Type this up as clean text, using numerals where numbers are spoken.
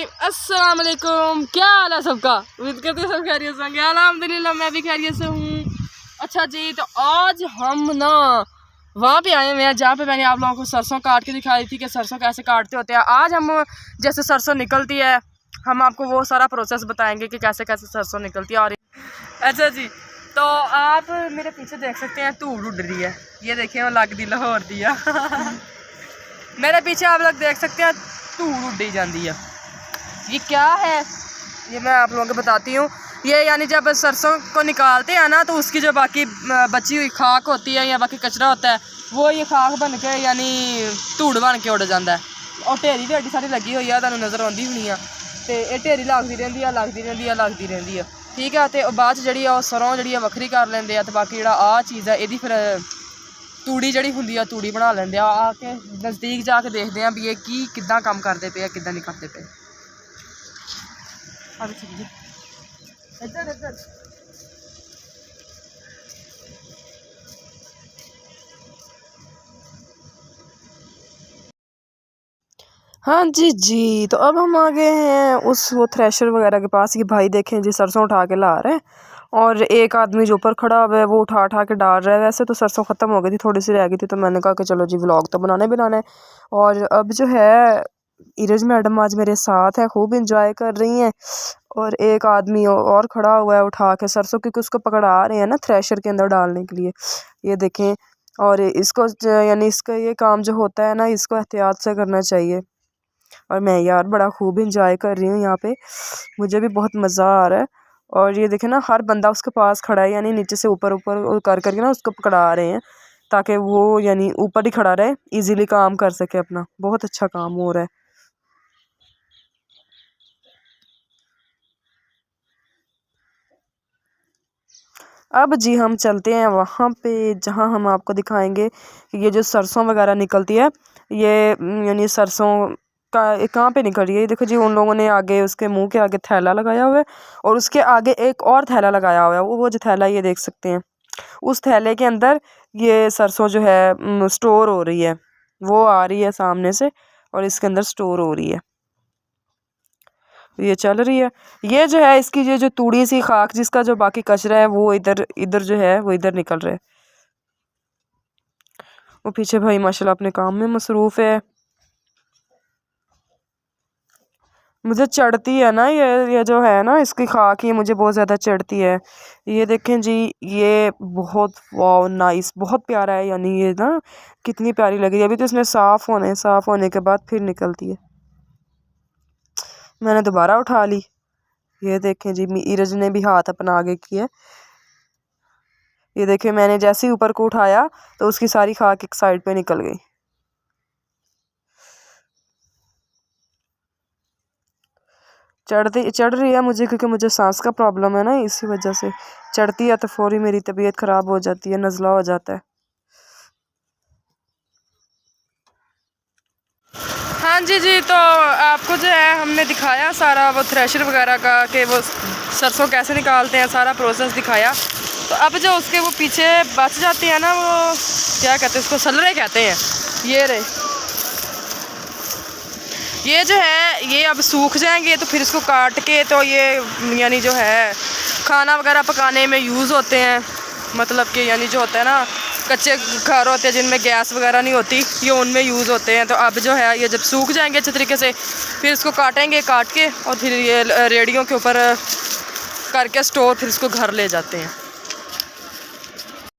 अस्सलाम वालेकुम। क्या हाल है सबका? उम्मीद करते सब खैरियत से होंगे। अल्हम्दुलिल्लाह मैं भी खैरियत से हूँ। अच्छा जी, तो आज हम ना वहाँ पे आए हुए हैं जहाँ पे मैंने आप लोगों को सरसों काट के दिखाई थी कि सरसों कैसे काटते होते हैं। आज हम जैसे सरसों निकलती है हम आपको वो सारा प्रोसेस बताएंगे कि कैसे कैसे सरसों निकलती है। और अच्छा जी, तो आप मेरे पीछे देख सकते हैं धूड़ उड़ रही है। ये देखिए वो लग दी लाहौर दिया मेरे पीछे आप लोग देख सकते हैं धूड़ उड्डी जाती है। ये क्या है ये मैं आप लोगों को बताती हूँ। ये यानी जब सरसों को निकालते हैं ना तो उसकी जो बाकी बची हुई खाक होती है या बाकी कचरा होता है वो ये खाक बन के यानी धूड़ बन के उड़ जाता है। और ढेरी भी एड्डी सारी लगी हुई है, तुहानू नज़र आती होनी है। तो ये ढेरी लगती रहती है लगती रहती है। ठीक है, तो बाद जी सरों जी वक्री कर लेंगे हैं। तो बाकी जो आ चीज़ है ये फिर तूड़ी जी होंगी तूड़ी बना लेंगे। आके नज़दीक जाके देखते हैं भी ये की किद्दां काम करते पे किद्दां नहीं करते पे। इधर इधर हाँ जी, तो अब हम आ गए हैं वो थ्रेशर वगैरह के पास। ये भाई देखें जी सरसों उठा के ला रहे हैं और एक आदमी जो ऊपर खड़ा हुआ है वो उठा के डाल रहा है। वैसे तो सरसों ख़त्म हो गई थी, थोड़ी सी रह गई थी, तो मैंने कहा कि चलो जी व्लॉग तो बनाना है। और अब जो है इरज मैडम आज मेरे साथ है, खूब इंजॉय कर रही हैं। और एक आदमी और खड़ा हुआ है उठा के सरसों, क्योंकि उसको पकड़ा रहे हैं ना थ्रेशर के अंदर डालने के लिए। ये देखें, और इसको यानी इसका ये काम जो होता है ना इसको एहतियात से करना चाहिए। और मैं यार बड़ा खूब इंजॉय कर रही हूँ यहाँ पे, मुझे भी बहुत मज़ा आ रहा है। और ये देखें ना हर बंदा उसके पास खड़ा है, यानी नीचे से ऊपर ऊपर कर करके ना उसको पकड़ा रहे हैं ताकि वो यानी ऊपर ही खड़ा रहे, इजीली काम कर सके अपना। बहुत अच्छा काम हो रहा है। अब जी हम चलते हैं वहाँ पे जहाँ हम आपको दिखाएंगे कि ये जो सरसों वगैरह निकलती है ये यानी सरसों का कहाँ पे निकल रही है। ये देखो जी, उन लोगों ने आगे उसके मुंह के आगे थैला लगाया हुआ है और उसके आगे एक और थैला लगाया हुआ है। वो जो थैला ये देख सकते हैं, उस थैले के अंदर ये सरसों जो है स्टोर हो रही है। वो आ रही है सामने से और इसके अंदर स्टोर हो रही है, ये चल रही है। ये जो है इसकी ये जो तूड़ी सी खाक जिसका जो बाकी कचरा है वो इधर इधर जो है वो इधर निकल रहा है। वो पीछे भाई माशाल्लाह अपने काम में मसरूफ़ है। मुझे चढ़ती है ना ये जो है ना इसकी खाक, ये मुझे बहुत ज़्यादा चढ़ती है। ये देखें जी, ये बहुत वाह नाइस, बहुत प्यारा है। यानी ये ना कितनी प्यारी लग रही है। अभी तो इसमें साफ़ होने के बाद फिर निकलती है। मैंने दोबारा उठा ली। ये देखें जी, इरज ने भी हाथ अपना आगे किया। ये देखें मैंने जैसे ही ऊपर को उठाया तो उसकी सारी खाक एक साइड पे निकल गई। चढ़ रही है मुझे, क्योंकि मुझे सांस का प्रॉब्लम है ना, इसी वजह से चढ़ती है तो फौरी मेरी तबीयत ख़राब हो जाती है, नज़ला हो जाता है। हाँ जी, तो आपको जो है हमने दिखाया सारा वो थ्रेशर वगैरह का कि वो सरसों कैसे निकालते हैं, सारा प्रोसेस दिखाया। तो अब जो उसके वो पीछे बच जाते हैं ना, वो क्या कहते हैं उसको, सलरे कहते हैं। ये जो है ये अब सूख जाएंगे तो फिर इसको काट के तो ये यानी जो है खाना वगैरह पकाने में यूज़ होते हैं। मतलब कि यानी जो होता है ना कच्चे घर होते हैं जिनमें गैस वगैरह नहीं होती, ये उनमें यूज़ होते हैं। तो अब जो है ये जब सूख जाएंगे अच्छे तरीके से फिर इसको काट के और फिर ये रेडियों के ऊपर करके स्टोर फिर इसको घर ले जाते हैं।